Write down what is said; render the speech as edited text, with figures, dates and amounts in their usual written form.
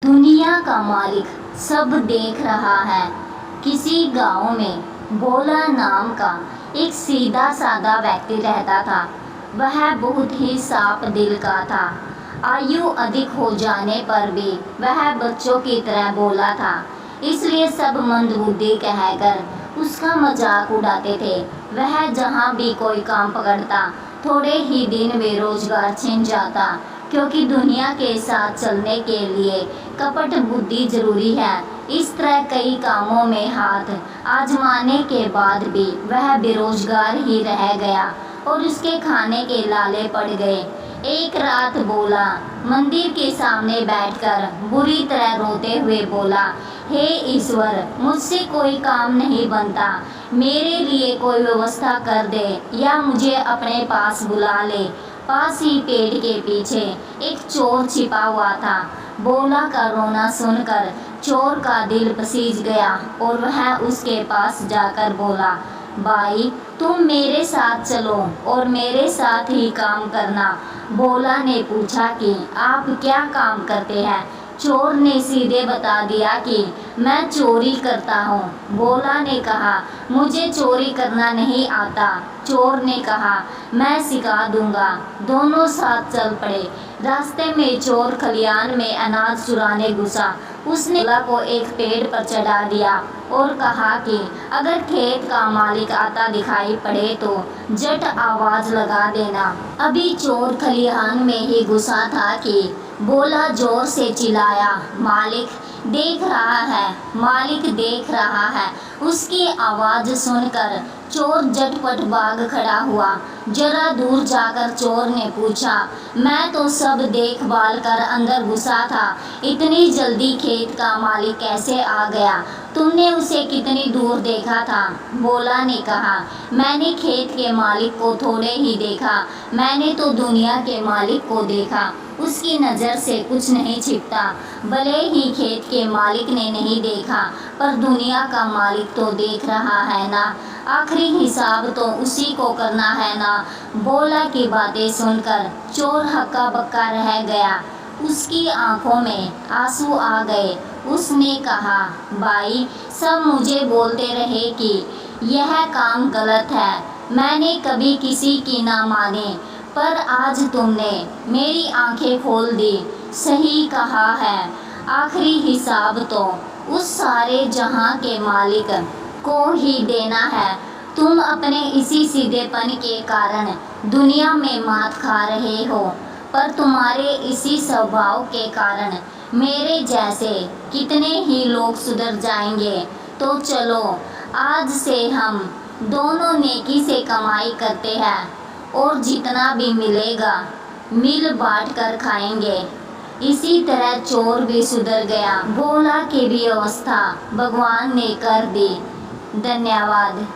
दुनिया का मालिक सब देख रहा है। किसी गांव में भोला नाम का एक सीधा साधा व्यक्ति रहता था। वह बहुत ही साफ दिल का था। आयु अधिक हो जाने पर भी वह बच्चों की तरह भोला था, इसलिए सब मंदबुद्धि कहकर उसका मजाक उड़ाते थे। वह जहाँ भी कोई काम पकड़ता, थोड़े ही दिन बेरोजगार छिन जाता, क्योंकि दुनिया के साथ चलने के लिए कपट बुद्धि जरूरी है। इस तरह कई कामों में हाथ आजमाने के बाद भी वह बेरोजगार ही रह गया और उसके खाने के लाले पड़ गए। एक रात भोला मंदिर के सामने बैठकर बुरी तरह रोते हुए बोला, हे ईश्वर, मुझसे कोई काम नहीं बनता, मेरे लिए कोई व्यवस्था कर दे या मुझे अपने पास बुला ले। पास ही पेड़ के पीछे एक चोर छिपा हुआ था। भोला का रोना सुनकर चोर का दिल पसीज गया और वह उसके पास जाकर बोला, भाई, तुम मेरे साथ चलो और मेरे साथ ही काम करना। भोला ने पूछा कि आप क्या काम करते हैं? चोर ने सीधे बता दिया कि मैं चोरी करता हूँ। भोला ने कहा, मुझे चोरी करना नहीं आता। चोर ने कहा, मैं सिखा दूंगा। दोनों साथ चल पड़े। रास्ते में चोर खलियान में अनाज चुराने घुसा। उसने भोला को एक पेड़ पर चढ़ा दिया और कहा कि अगर खेत का मालिक आता दिखाई पड़े तो झट आवाज लगा देना। अभी चोर खलिहान में ही घुसा था कि भोला जोर से चिल्लाया, मालिक देख रहा है, मालिक देख रहा है। उसकी आवाज सुनकर चोर झटपट भाग खड़ा हुआ। जरा दूर जाकर चोर ने पूछा, मैं तो सब देखभाल कर अंदर घुसा था, इतनी जल्दी खेत का मालिक कैसे आ गया? तुमने उसे कितनी दूर देखा था? भोला ने कहा, मैंने खेत के मालिक को थोड़े ही देखा, मैंने तो दुनिया के मालिक को देखा। उसकी नज़र से कुछ नहीं छिपता। भले ही खेत के मालिक ने नहीं देखा, पर दुनिया का मालिक तो देख रहा है ना। आखिरी हिसाब तो उसी को करना है ना। भोला की बातें सुनकर चोर हक्का बक्का रह गया। उसकी आंखों में आंसू आ गए। उसने कहा, भाई, सब मुझे बोलते रहे कि यह काम गलत है, मैंने कभी किसी की ना मानी, पर आज तुमने मेरी आंखें खोल दी। सही कहा है, आखिरी हिसाब तो उस सारे जहां के मालिक को ही देना है। तुम अपने इसी सीधेपन के कारण दुनिया में मात खा रहे हो, पर तुम्हारे इसी स्वभाव के कारण मेरे जैसे कितने ही लोग सुधर जाएंगे। तो चलो, आज से हम दोनों नेकी से कमाई करते हैं और जितना भी मिलेगा मिल बांट कर खाएंगे। इसी तरह चोर भी सुधर गया। भोला की भी अवस्था भगवान ने कर दी। धन्यवाद।